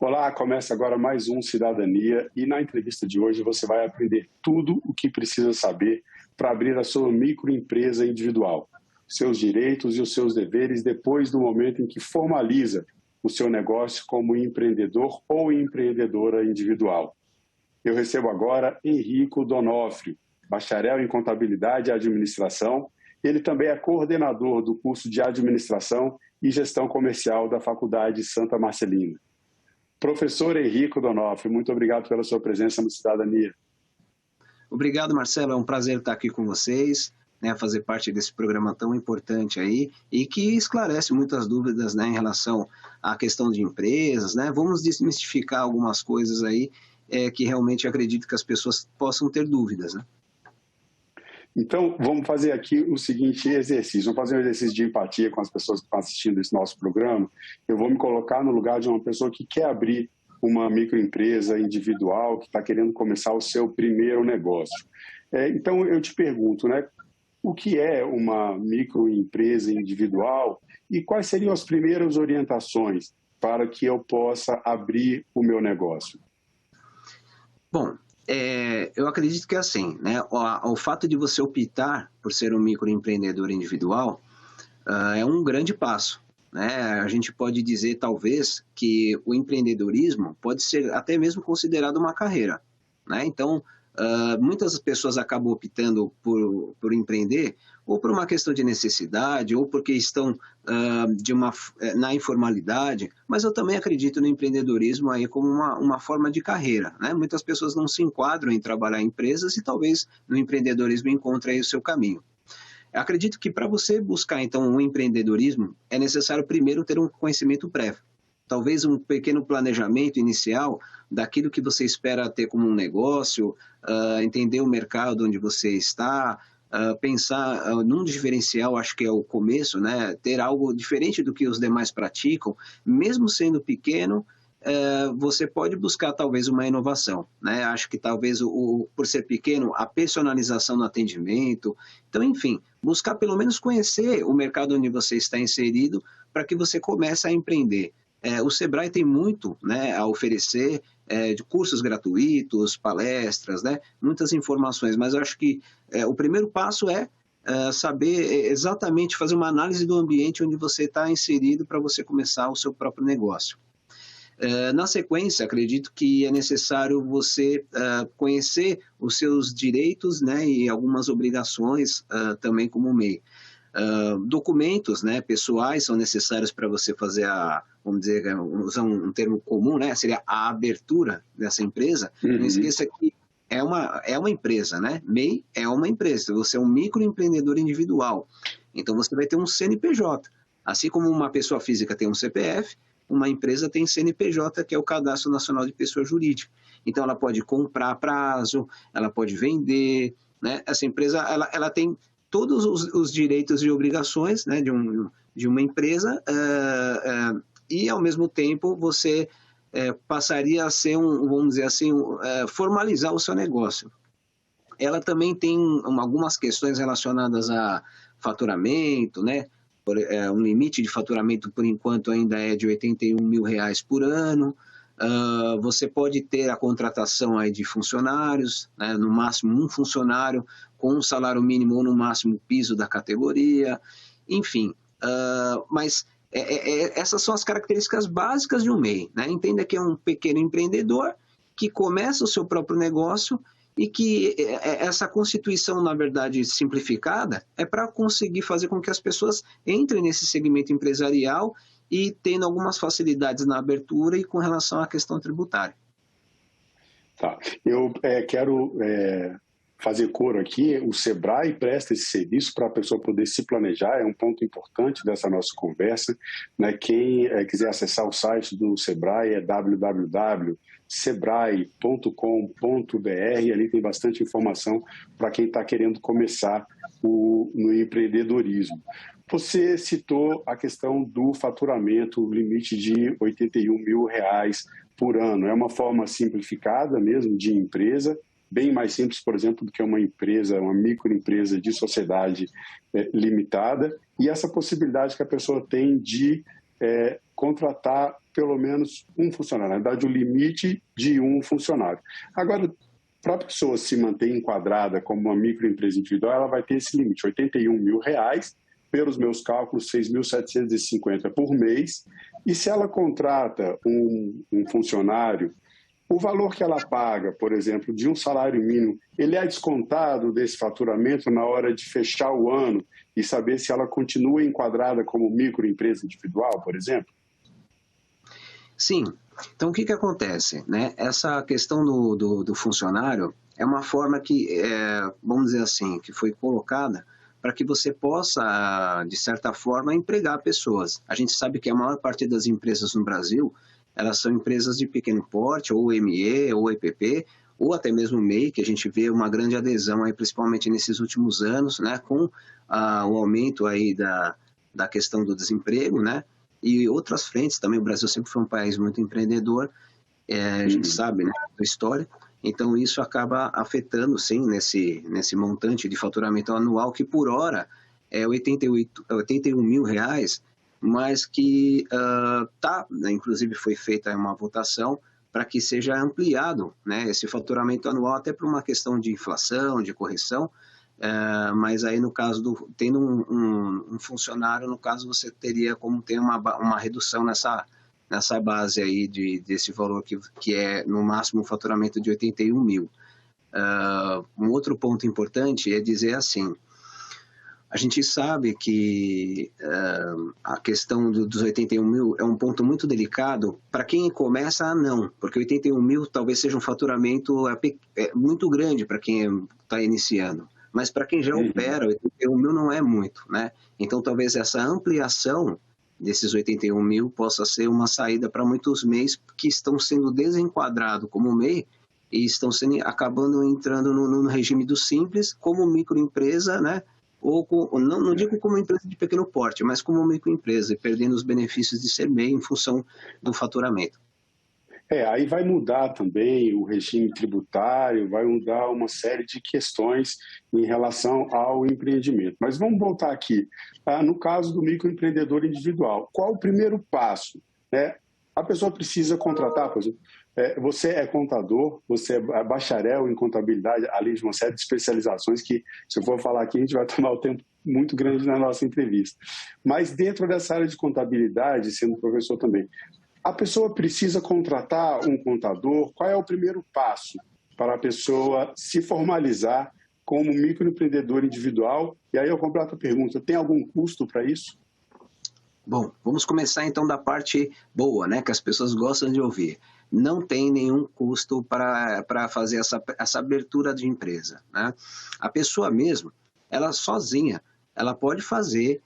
Olá, começa agora mais um Cidadania e na entrevista de hoje você vai aprender tudo o que precisa saber para abrir a sua microempresa individual, seus direitos e os seus deveres depois do momento em que formaliza o seu negócio como empreendedor ou empreendedora individual. Eu recebo agora Henrico Donofrio, bacharel em Contabilidade e Administração. Ele também é coordenador do curso de Administração e Gestão Comercial da Faculdade Santa Marcelina. Professor Henrico Donofrio, muito obrigado pela sua presença no Cidadania. Obrigado, Marcelo. É um prazer estar aqui com vocês, né, fazer parte desse programa tão importante aí e que esclarece muitas dúvidas, né, em relação à questão de empresas, né? Vamos desmistificar algumas coisas aí que realmente acredito que as pessoas possam ter dúvidas, né? Então, vamos fazer aqui o seguinte exercício. Vamos fazer um exercício de empatia com as pessoas que estão assistindo esse nosso programa. Eu vou me colocar no lugar de uma pessoa que quer abrir uma microempresa individual, que está querendo começar o seu primeiro negócio. Então, eu te pergunto, né, o que é uma microempresa individual e quais seriam as primeiras orientações para que eu possa abrir o meu negócio? Bom, eu acredito que é assim, né? O fato de você optar por ser um microempreendedor individual é um grande passo, né? A gente pode dizer, talvez, que o empreendedorismo pode ser até mesmo considerado uma carreira, né? Então, muitas pessoas acabam optando por empreender ou por uma questão de necessidade ou porque estão na informalidade, mas eu também acredito no empreendedorismo aí como uma forma de carreira, né? Muitas pessoas não se enquadram em trabalhar em empresas e talvez no empreendedorismo encontrem aí o seu caminho. Eu acredito que para você buscar então um empreendedorismo é necessário primeiro ter um conhecimento prévio. Talvez um pequeno planejamento inicial daquilo que você espera ter como um negócio, entender o mercado onde você está, pensar num diferencial, acho que é o começo, né? Ter algo diferente do que os demais praticam, mesmo sendo pequeno, você pode buscar talvez uma inovação, né? Acho que talvez por ser pequeno, a personalização no atendimento, então enfim, buscar pelo menos conhecer o mercado onde você está inserido para que você comece a empreender. O Sebrae tem muito, né, a oferecer de cursos gratuitos, palestras, né, muitas informações, mas eu acho que o primeiro passo é saber exatamente fazer uma análise do ambiente onde você está inserido para você começar o seu próprio negócio. Na sequência, acredito que é necessário você conhecer os seus direitos, né, e algumas obrigações também como MEI. Documentos, né, pessoais são necessários para você fazer vamos dizer, usar um termo comum, né, seria a abertura dessa empresa. Uhum. Não esqueça que é uma empresa, né? MEI é uma empresa, você é um microempreendedor individual, então você vai ter um CNPJ. Assim como uma pessoa física tem um CPF, uma empresa tem CNPJ, que é o Cadastro Nacional de Pessoa Jurídica. Então ela pode comprar a prazo, ela pode vender, né? Essa empresa ela tem todos os direitos e obrigações, né, de uma empresa e, ao mesmo tempo, você passaria a ser, vamos dizer assim, formalizar o seu negócio. Ela também tem algumas questões relacionadas a faturamento, né? Um limite de faturamento, por enquanto, ainda é de R$81 mil por ano. Você pode ter a contratação aí de funcionários, né, no máximo um funcionário com um salário mínimo ou no máximo piso da categoria, enfim. Mas essas são as características básicas de um MEI, né? Entenda que é um pequeno empreendedor que começa o seu próprio negócio e que essa constituição, na verdade, simplificada, é para conseguir fazer com que as pessoas entrem nesse segmento empresarial e tendo algumas facilidades na abertura e com relação à questão tributária. Tá. Eu quero fazer coro aqui. O Sebrae presta esse serviço para a pessoa poder se planejar, é um ponto importante dessa nossa conversa, né? Quem quiser acessar o site do Sebrae é www.sebrae.com.br, ali tem bastante informação para quem está querendo começar no empreendedorismo. Você citou a questão do faturamento, o limite de R$81 mil por ano. É uma forma simplificada mesmo de empresa, bem mais simples, por exemplo, do que uma empresa, uma microempresa de sociedade limitada. E essa possibilidade que a pessoa tem de contratar pelo menos um funcionário, na verdade, o limite de um funcionário. Agora, para a pessoa se manter enquadrada como uma microempresa individual, ela vai ter esse limite, R$ 81 mil, pelos meus cálculos, 6.750 por mês. E se ela contrata um funcionário, o valor que ela paga, por exemplo, de um salário mínimo, ele é descontado desse faturamento na hora de fechar o ano e saber se ela continua enquadrada como microempresa individual, por exemplo? Sim. Então, o que acontece, né? Essa questão do funcionário é uma forma que, vamos dizer assim, que foi colocada para que você possa, de certa forma, empregar pessoas. A gente sabe que a maior parte das empresas no Brasil, elas são empresas de pequeno porte, ou ME, ou EPP, ou até mesmo MEI, que a gente vê uma grande adesão, aí, principalmente nesses últimos anos, né, com o aumento aí da questão do desemprego, né, e outras frentes também. O Brasil sempre foi um país muito empreendedor, a gente sabe, né, da história. Então, isso acaba afetando, sim, nesse montante de faturamento anual, que por hora é 81 mil reais, mas que né, inclusive foi feita uma votação para que seja ampliado, né, esse faturamento anual, até por uma questão de inflação, de correção, mas aí no caso tendo um funcionário, no caso você teria como ter uma redução nessa base aí desse valor que é no máximo um faturamento de 81 mil. Um outro ponto importante é dizer assim, a gente sabe que a questão dos 81 mil é um ponto muito delicado. Para quem começa, não, porque 81 mil talvez seja um faturamento muito grande para quem está iniciando, mas para quem já opera, 81 mil não é muito, né? Então talvez essa ampliação desses 81 mil possa ser uma saída para muitos MEIs que estão sendo desenquadrados como MEI e estão acabando entrando no regime do Simples como microempresa, né? Ou não digo como empresa de pequeno porte, mas como microempresa, e perdendo os benefícios de ser MEI em função do faturamento. Aí vai mudar também o regime tributário, vai mudar uma série de questões em relação ao empreendimento. Mas vamos voltar aqui. No caso do microempreendedor individual, qual o primeiro passo? A pessoa precisa contratar, por exemplo, você é contador, você é bacharel em contabilidade, além de uma série de especializações que, se eu for falar aqui, a gente vai tomar um tempo muito grande na nossa entrevista. Mas dentro dessa área de contabilidade, sendo professor também, a pessoa precisa contratar um contador? Qual é o primeiro passo para a pessoa se formalizar como microempreendedor individual? E aí eu completo a pergunta, tem algum custo para isso? Bom, vamos começar então da parte boa, né, que as pessoas gostam de ouvir. Não tem nenhum custo para fazer essa abertura de empresa, né? A pessoa mesmo, ela sozinha, ela pode fazer,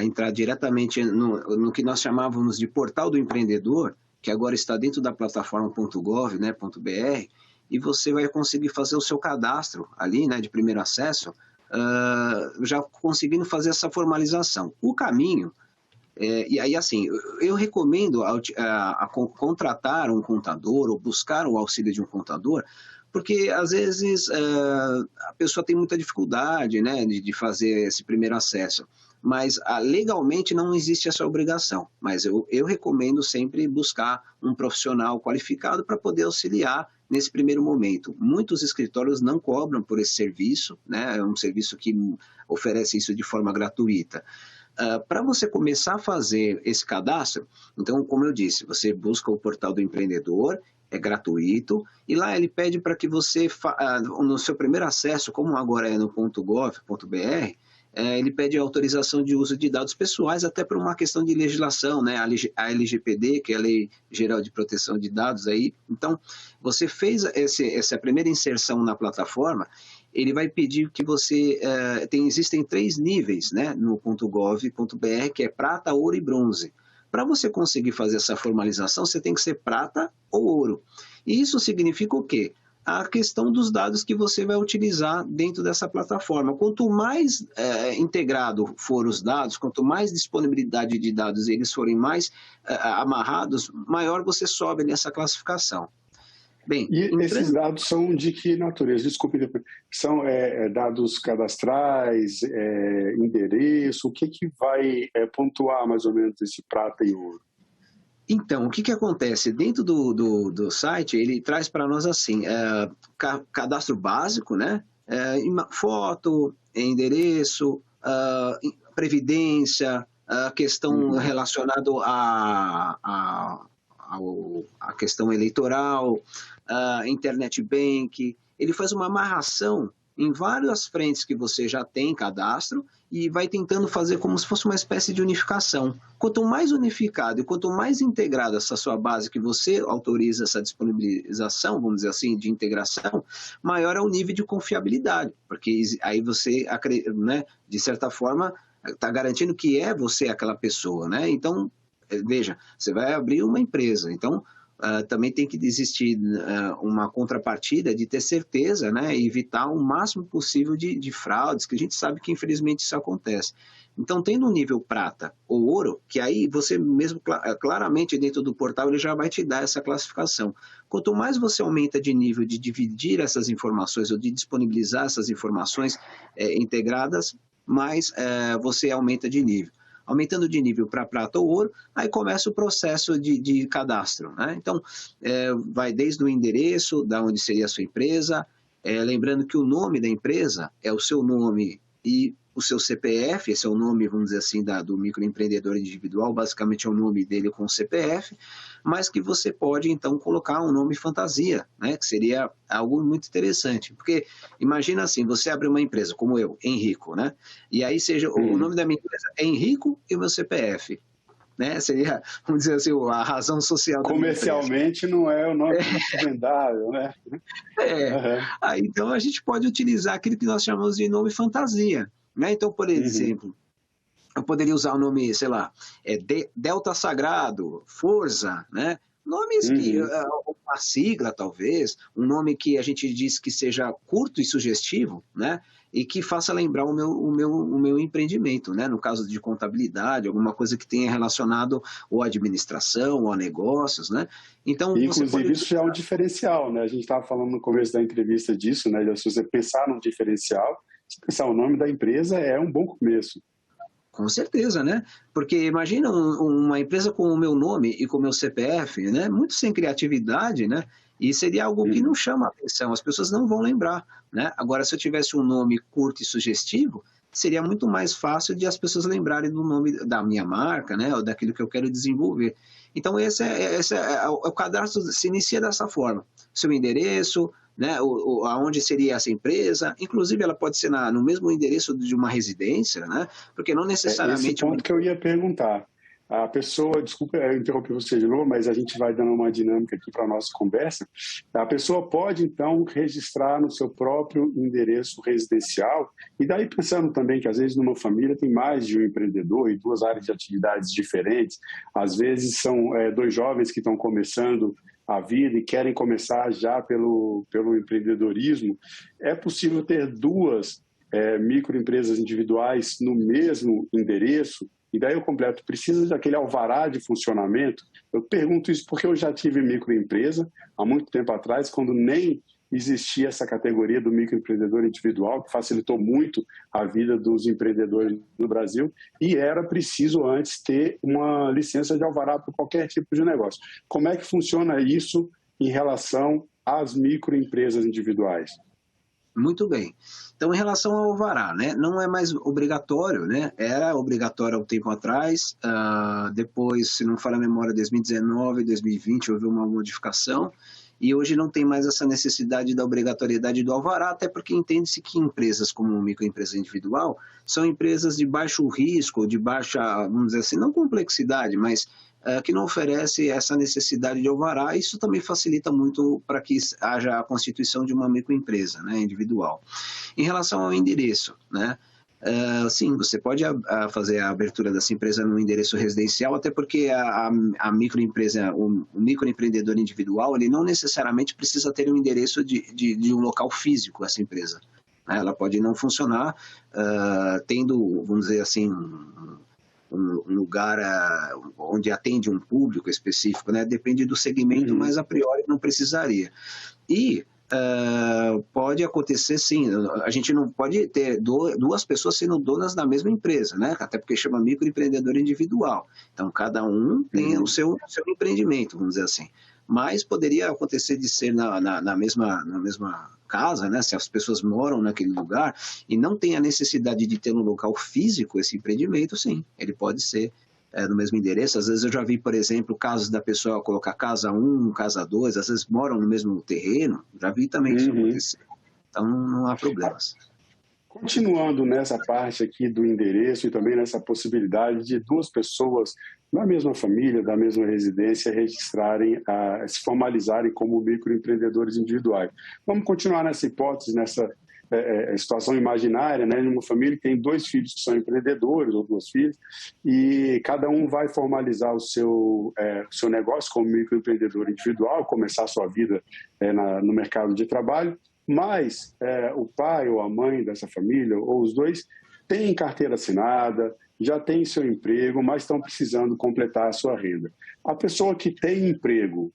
entrar diretamente no que nós chamávamos de portal do empreendedor, que agora está dentro da plataforma .gov, né, .br, e você vai conseguir fazer o seu cadastro ali, né, de primeiro acesso, já conseguindo fazer essa formalização. O caminho, e aí assim, eu recomendo contratar um contador ou buscar o auxílio de um contador, porque às vezes a pessoa tem muita dificuldade, né, de fazer esse primeiro acesso, mas legalmente não existe essa obrigação, mas eu recomendo sempre buscar um profissional qualificado para poder auxiliar nesse primeiro momento. Muitos escritórios não cobram por esse serviço, né, é um serviço que oferece isso de forma gratuita. Para você começar a fazer esse cadastro, então, como eu disse, você busca o portal do empreendedor, é gratuito, e lá ele pede para que você, no seu primeiro acesso, como agora é no .gov.br, ele pede autorização de uso de dados pessoais, até por uma questão de legislação, né? A LGPD, que é a Lei Geral de Proteção de Dados. Aí. Então, você fez essa primeira inserção na plataforma, ele vai pedir que você... existem 3 níveis, né, no .gov.br, que é prata, ouro e bronze. Para você conseguir fazer essa formalização, você tem que ser prata ou ouro. E isso significa o quê? A questão dos dados que você vai utilizar dentro dessa plataforma. Quanto mais integrado for os dados, quanto mais disponibilidade de dados eles forem mais amarrados, maior você sobe nessa classificação. Bem, esses dados são de que natureza? Desculpe, são dados cadastrais, endereço, o que vai pontuar mais ou menos esse prata e ouro? Então, o que acontece? Dentro do site, ele traz para nós assim, cadastro básico, né? Foto, endereço, previdência, questão relacionada à questão eleitoral, internet bank. Ele faz uma amarração em várias frentes que você já tem cadastro e vai tentando fazer como se fosse uma espécie de unificação. Quanto mais unificado e quanto mais integrada essa sua base que você autoriza essa disponibilização, vamos dizer assim, de integração, maior é o nível de confiabilidade, porque aí você, né, de certa forma, está garantindo que é você aquela pessoa, né? Então, veja, você vai abrir uma empresa, então também tem que existir uma contrapartida de ter certeza, né, e evitar o máximo possível de fraudes, que a gente sabe que infelizmente isso acontece. Então, tendo um nível prata ou ouro, que aí você mesmo claramente dentro do portal ele já vai te dar essa classificação. Quanto mais você aumenta de nível de dividir essas informações ou de disponibilizar essas informações integradas, mais você aumenta de nível. Aumentando de nível para prata ou ouro, aí começa o processo de cadastro, né? Então, vai desde o endereço, da onde seria a sua empresa, lembrando que o nome da empresa é o seu nome e o seu CPF, esse é o nome, vamos dizer assim, do microempreendedor individual, basicamente é o nome dele com o CPF, mas que você pode, então, colocar um nome fantasia, né, que seria algo muito interessante, porque imagina assim, você abre uma empresa, como eu, Henrico, né, e aí seja, o nome da minha empresa é Henrico e o meu CPF, né, seria, vamos dizer assim, a razão social da comercialmente não é o nome vendável, né? Aí, então a gente pode utilizar aquilo que nós chamamos de nome fantasia, né? Então, por exemplo, eu poderia usar o nome, sei lá, Delta Sagrado, Forza, né? Nomes que, uma sigla talvez, um nome que a gente diz que seja curto e sugestivo, né? E que faça lembrar o meu empreendimento, né? No caso de contabilidade, alguma coisa que tenha relacionado ou à administração, ou a negócios, né? Então, inclusive, isso já é um diferencial, né? A gente estava falando no começo da entrevista disso, né? Se você pensar no diferencial, se pensar o nome da empresa, é um bom começo. Com certeza, né? Porque imagina uma empresa com o meu nome e com o meu CPF, né? Muito sem criatividade, né? E seria algo que não chama atenção, as pessoas não vão lembrar, né? Agora, se eu tivesse um nome curto e sugestivo, seria muito mais fácil de as pessoas lembrarem do nome da minha marca, né? Ou daquilo que eu quero desenvolver. Então, o cadastro se inicia dessa forma. Seu endereço, né, aonde seria essa empresa, inclusive ela pode ser no mesmo endereço de uma residência, né, porque não necessariamente... Esse ponto que eu ia perguntar. A pessoa, desculpa eu interromper você de novo, mas a gente vai dando uma dinâmica aqui para a nossa conversa. A pessoa pode, então, registrar no seu próprio endereço residencial, e daí pensando também que, às vezes, numa família tem mais de um empreendedor e duas áreas de atividades diferentes, às vezes são dois jovens que estão começando a vida e querem começar já pelo empreendedorismo. É possível ter duas microempresas individuais no mesmo endereço? E daí eu completo, precisa daquele alvará de funcionamento? Eu pergunto isso porque eu já tive microempresa há muito tempo atrás, quando nem existia essa categoria do microempreendedor individual, que facilitou muito a vida dos empreendedores no Brasil, e era preciso antes ter uma licença de alvará para qualquer tipo de negócio. Como é que funciona isso em relação às microempresas individuais? Muito bem. Então, em relação ao alvará, né, não é mais obrigatório, né? Era obrigatório há um tempo atrás, depois, se não falha a memória, 2019, 2020, houve uma modificação, e hoje não tem mais essa necessidade da obrigatoriedade do alvará, até porque entende-se que empresas como microempresa individual são empresas de baixo risco, de baixa, vamos dizer assim, não complexidade, mas que não oferece essa necessidade de alvará. Isso também facilita muito para que haja a constituição de uma microempresa, né, individual. Em relação ao endereço, né, sim, você pode fazer a abertura dessa empresa no endereço residencial, até porque a microempresa, o microempreendedor individual, ele não necessariamente precisa ter um endereço de um local físico, essa empresa. Ela pode não funcionar tendo, vamos dizer assim, um lugar onde atende um público específico, né? Depende do segmento, mas a priori não precisaria. E pode acontecer sim. A gente não pode ter duas pessoas sendo donas da mesma empresa, né? Até porque chama microempreendedor individual. Então, cada um tem o seu empreendimento, vamos dizer assim. Mas poderia acontecer de ser na mesma casa, né? Se as pessoas moram naquele lugar e não tem a necessidade de ter no local físico esse empreendimento, sim, ele pode ser no mesmo endereço. Às vezes eu já vi, por exemplo, casos da pessoa colocar casa 1, casa 2, às vezes moram no mesmo terreno, já vi também isso acontecer. Então não há problemas. Continuando nessa parte aqui do endereço e também nessa possibilidade de duas pessoas da mesma família, da mesma residência, registrarem, se formalizarem como microempreendedores individuais. Vamos continuar nessa hipótese, nessa situação imaginária, né, de uma família que tem 2 filhos que são empreendedores, ou 2 filhas, e cada um vai formalizar o seu negócio como microempreendedor individual, começar a sua vida no mercado de trabalho, mas o pai ou a mãe dessa família, ou os dois, têm carteira assinada, já têm seu emprego, mas estão precisando completar a sua renda. A pessoa que tem emprego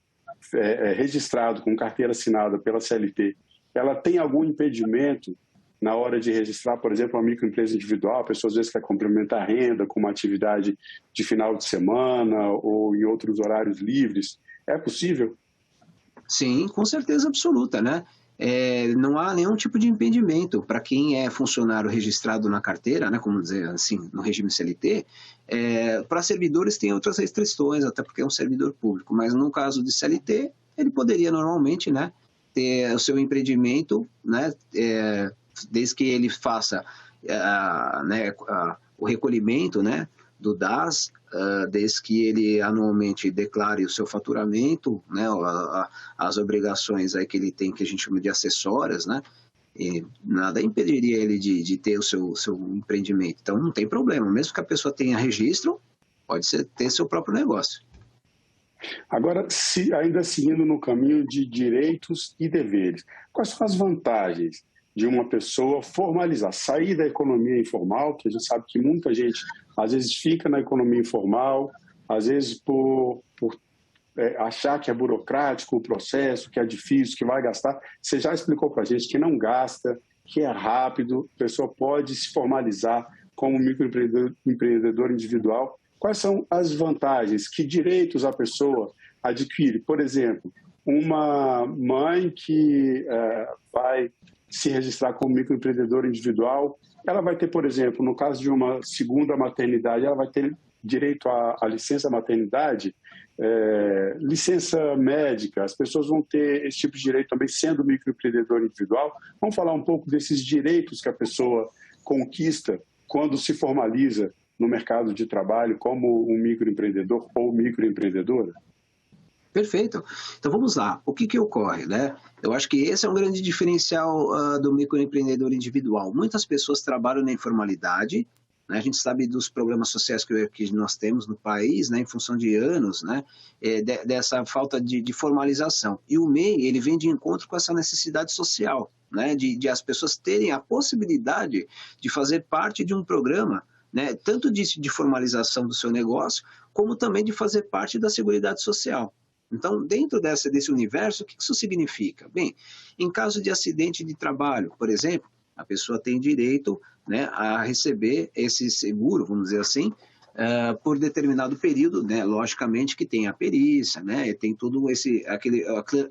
registrado com carteira assinada pela CLT, ela tem algum impedimento na hora de registrar, por exemplo, uma microempresa individual? A pessoa às vezes quer complementar a renda com uma atividade de final de semana ou em outros horários livres. É possível? Sim, com certeza absoluta, né? Não há nenhum tipo de impedimento para quem é funcionário registrado na carteira, né, como dizer assim, no regime CLT. Para servidores tem outras restrições, até porque é um servidor público, mas no caso de CLT, ele poderia normalmente, né, ter o seu empreendimento, né, desde que ele faça o recolhimento, né, do DAS, desde que ele anualmente declare o seu faturamento, né, as obrigações aí que ele tem, que a gente chama de acessórias, né, e nada impediria ele de ter o seu empreendimento. Então não tem problema, mesmo que a pessoa tenha registro, pode ter seu próprio negócio. Agora, ainda seguindo no caminho de direitos e deveres, quais são as vantagens de uma pessoa formalizar, sair da economia informal, que a gente sabe que muita gente às vezes fica na economia informal, às vezes por achar que é burocrático o processo, que é difícil, que vai gastar. Você já explicou para a gente que não gasta, que é rápido, a pessoa pode se formalizar como microempreendedor individual. Quais são as vantagens? Que direitos a pessoa adquire? Por exemplo, uma mãe que vai se registrar como microempreendedor individual, ela vai ter, por exemplo, no caso de uma segunda maternidade, ela vai ter direito à licença maternidade, licença médica. As pessoas vão ter esse tipo de direito também sendo microempreendedor individual. Vamos falar um pouco desses direitos que a pessoa conquista quando se formaliza no mercado de trabalho como um microempreendedor ou microempreendedora? Perfeito. Então vamos lá. O que ocorre, né? Eu acho que esse é um grande diferencial do microempreendedor individual. Muitas pessoas trabalham na informalidade, né? A gente sabe dos problemas sociais que nós temos no país, né? Em função de anos, né? Dessa falta de formalização. E o MEI, ele vem de encontro com essa necessidade social, né? De as pessoas terem a possibilidade de fazer parte de um programa, né? Tanto de formalização do seu negócio, como também de fazer parte da Seguridade Social. Então, dentro desse universo, o que isso significa? Bem, em caso de acidente de trabalho, por exemplo, a pessoa tem direito, né, a receber esse seguro, vamos dizer assim, por determinado período, né, logicamente que tem a perícia, né, tem todo aquele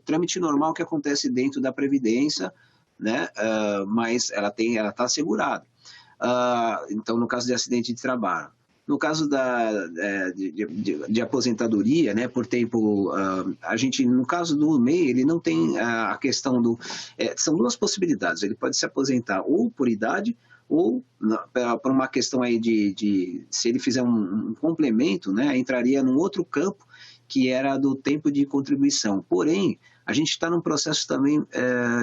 trâmite normal que acontece dentro da Previdência, né, mas ela está assegurada. Então, no caso de acidente de trabalho. No caso de aposentadoria, né, por tempo, no caso do MEI, ele não tem a questão são duas possibilidades. Ele pode se aposentar ou por idade ou por uma questão aí se ele fizer um complemento, né, entraria num outro campo que era do tempo de contribuição. Porém, a gente está num processo também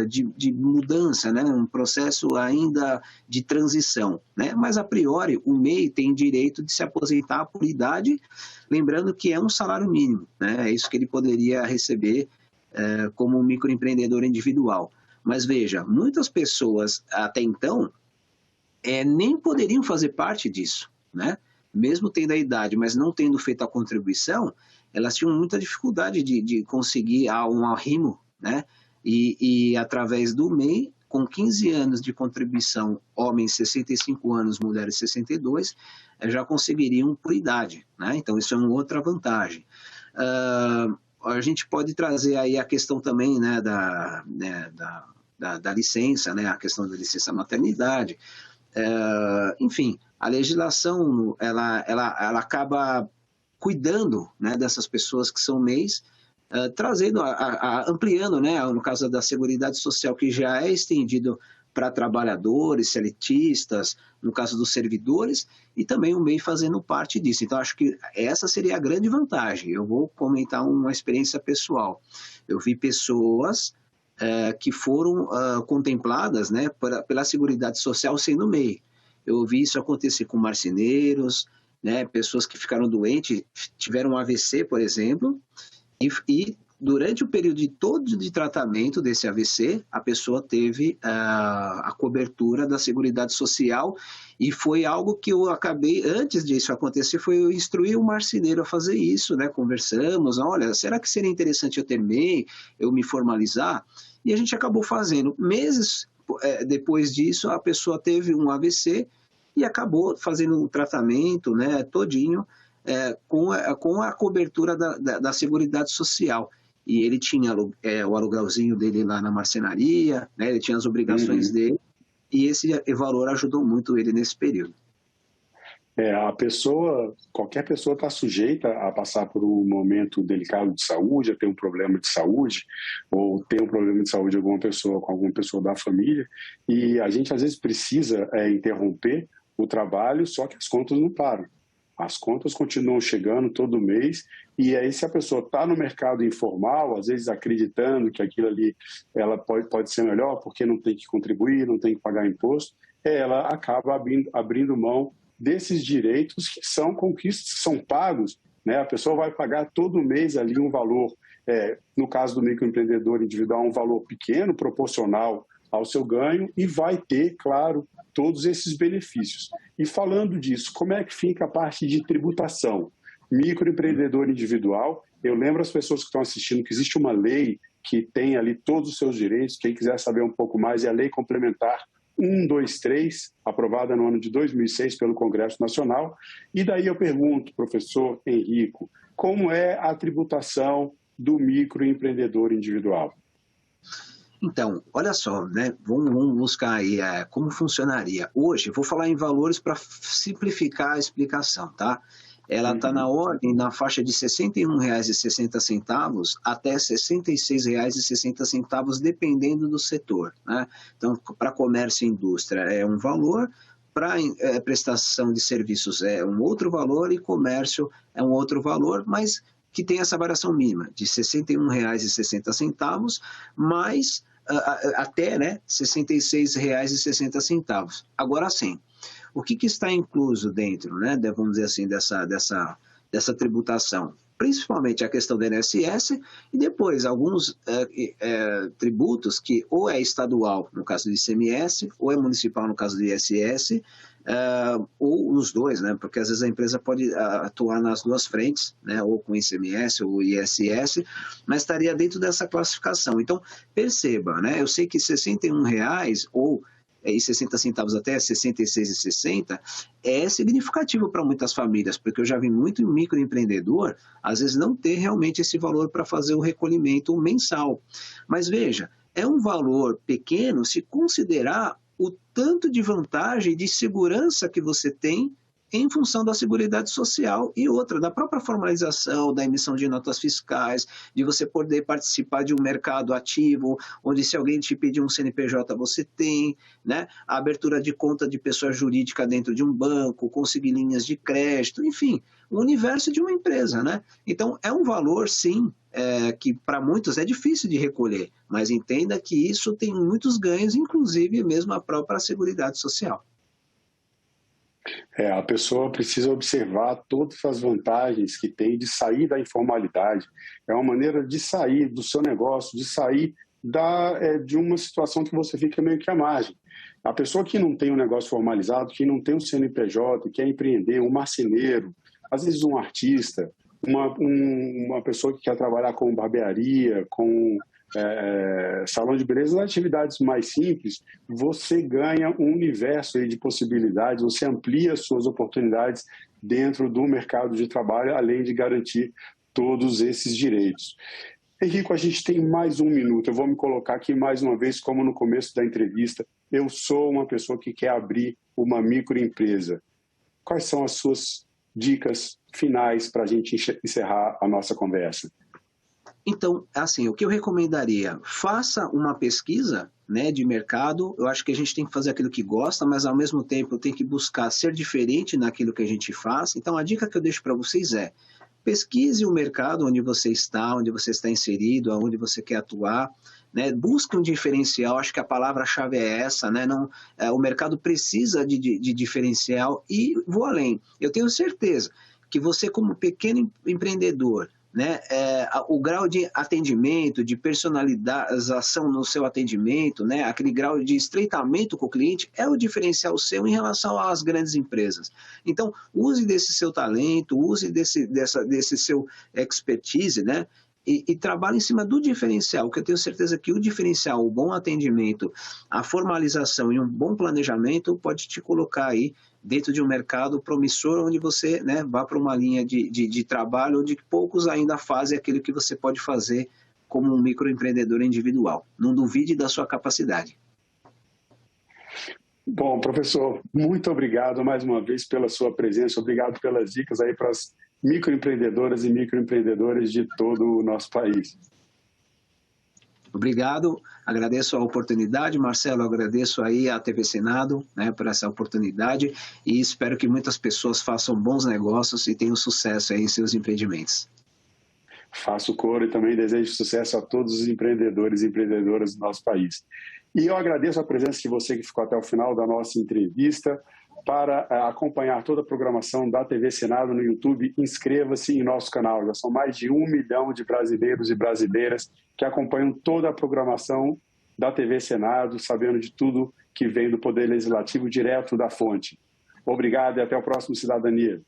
de mudança, né? Um processo ainda de transição, né? Mas, a priori, o MEI tem direito de se aposentar por idade, lembrando que é um salário mínimo, né? É isso que ele poderia receber como um microempreendedor individual. Mas, veja, muitas pessoas, até então, nem poderiam fazer parte disso, né? Mesmo tendo a idade, mas não tendo feito a contribuição, elas tinham muita dificuldade de conseguir um arrimo, né? E através do MEI, com 15 anos de contribuição, homens 65 anos, mulheres 62, já conseguiriam por idade, né? Então, isso é uma outra vantagem. A gente pode trazer aí a questão também, né, da licença, né, a questão da licença maternidade. Enfim, a legislação, ela acaba cuidando, né, dessas pessoas que são MEIs, trazendo, ampliando, né, no caso da Seguridade Social, que já é estendido para trabalhadores, seletistas, no caso dos servidores, e também o MEI fazendo parte disso. Então, acho que essa seria a grande vantagem. Eu vou comentar uma experiência pessoal. Eu vi pessoas que foram contempladas, né, pela Seguridade Social sendo MEI. Eu vi isso acontecer com marceneiros, né, pessoas que ficaram doentes, tiveram um AVC, por exemplo, e durante o período todo de tratamento desse AVC, a pessoa teve a cobertura da Seguridade Social, e foi algo que eu acabei, antes disso acontecer, foi eu instruir o marceneiro a fazer isso, né? Conversamos, olha, será que seria interessante eu ter MEI, eu me formalizar? E a gente acabou fazendo. Meses depois disso, a pessoa teve um AVC e acabou fazendo o tratamento, né, todinho, com a cobertura da Seguridade Social. E ele tinha o aluguelzinho dele lá na marcenaria, né? Ele tinha as obrigações dele, e esse valor ajudou muito ele nesse período. Qualquer pessoa está sujeita a passar por um momento delicado de saúde, a ter um problema de saúde, ou ter um problema de saúde com alguma pessoa da família, e a gente às vezes precisa interromper o trabalho, só que as contas não param. As contas continuam chegando todo mês, e aí se a pessoa está no mercado informal, às vezes acreditando que aquilo ali ela pode ser melhor porque não tem que contribuir, não tem que pagar imposto, ela acaba abrindo mão desses direitos que são conquistas, que são pagos, né? A pessoa vai pagar todo mês ali um valor, no caso do microempreendedor individual, um valor pequeno, proporcional ao seu ganho, e vai ter, claro, todos esses benefícios. E falando disso, como é que fica a parte de tributação? Microempreendedor individual, eu lembro as pessoas que estão assistindo que existe uma lei que tem ali todos os seus direitos. Quem quiser saber um pouco mais, é a Lei Complementar 123, aprovada no ano de 2006 pelo Congresso Nacional. E daí eu pergunto, professor Henrico, como é a tributação do microempreendedor individual? Então, olha só, né? Vamos buscar aí como funcionaria. Hoje, vou falar em valores para simplificar a explicação, tá? Ela está na faixa de R$ 61,60 até R$ 66,60, dependendo do setor, né? Então, para comércio e indústria é um valor, para prestação de serviços é um outro valor, e comércio é um outro valor, mas que tem essa variação mínima de R$ 61,60 mais até, né, R$ 66,60. Agora sim, o que está incluso dentro, né, vamos dizer assim, dessa tributação? Principalmente a questão do INSS, e depois alguns tributos que ou é estadual, no caso do ICMS, ou é municipal, no caso do ISS, ou os dois, né? Porque às vezes a empresa pode atuar nas duas frentes, né? Ou com ICMS ou ISS, mas estaria dentro dessa classificação. Então, perceba, né? Eu sei que R$ 61,00 ou e 60 centavos até 66,60 é significativo para muitas famílias, porque eu já vi muito microempreendedor, às vezes não ter realmente esse valor para fazer o recolhimento mensal. Mas veja, é um valor pequeno se considerar o tanto de vantagem, de segurança que você tem em função da Seguridade Social e outra, da própria formalização, da emissão de notas fiscais, de você poder participar de um mercado ativo, onde se alguém te pedir um CNPJ, você tem, né? A abertura de conta de pessoa jurídica dentro de um banco, conseguir linhas de crédito, enfim, o universo de uma empresa, né? Então, é um valor, sim, que para muitos é difícil de recolher, mas entenda que isso tem muitos ganhos, inclusive mesmo a própria Seguridade Social. A pessoa precisa observar todas as vantagens que tem de sair da informalidade. É uma maneira de sair do seu negócio, de sair de uma situação que você fica meio que à margem. A pessoa que não tem um negócio formalizado, que não tem um CNPJ, quer empreender, um marceneiro, às vezes um artista, uma pessoa que quer trabalhar com barbearia, com salão de beleza, atividades mais simples, você ganha um universo aí de possibilidades, você amplia suas oportunidades dentro do mercado de trabalho, além de garantir todos esses direitos. Henrico, a gente tem mais 1 minuto. Eu vou me colocar aqui mais uma vez, como no começo da entrevista. Eu sou uma pessoa que quer abrir uma microempresa. Quais são as suas dicas finais para a gente encerrar a nossa conversa? Então, assim, o que eu recomendaria, faça uma pesquisa, né, de mercado. Eu acho que a gente tem que fazer aquilo que gosta, mas ao mesmo tempo tem que buscar ser diferente naquilo que a gente faz. Então, a dica que eu deixo para vocês é: pesquise o mercado onde você está inserido, aonde você quer atuar, né? Busque um diferencial. Acho que a palavra-chave é essa, né? Não, o mercado precisa de diferencial. E vou além. Eu tenho certeza que você, como pequeno empreendedor, né, o grau de atendimento, de personalização no seu atendimento, né, aquele grau de estreitamento com o cliente é o diferencial seu em relação às grandes empresas. Então, use desse seu talento, use desse seu expertise, né, e trabalhe em cima do diferencial, que eu tenho certeza que o diferencial, o bom atendimento, a formalização e um bom planejamento pode te colocar aí dentro de um mercado promissor, onde você, né, vá para uma linha de trabalho onde poucos ainda fazem aquilo que você pode fazer como um microempreendedor individual. Não duvide da sua capacidade. Bom, professor, muito obrigado mais uma vez pela sua presença, obrigado pelas dicas aí para as microempreendedoras e microempreendedores de todo o nosso país. Obrigado, agradeço a oportunidade, Marcelo, agradeço aí à TV Senado, né, por essa oportunidade, e espero que muitas pessoas façam bons negócios e tenham sucesso aí em seus empreendimentos. Faço coro e também desejo sucesso a todos os empreendedores e empreendedoras do nosso país. E eu agradeço a presença de você que ficou até o final da nossa entrevista. Para acompanhar toda a programação da TV Senado no YouTube, inscreva-se em nosso canal. Já são mais de 1 milhão de brasileiros e brasileiras que acompanham toda a programação da TV Senado, sabendo de tudo que vem do Poder Legislativo direto da fonte. Obrigado e até o próximo Cidadania.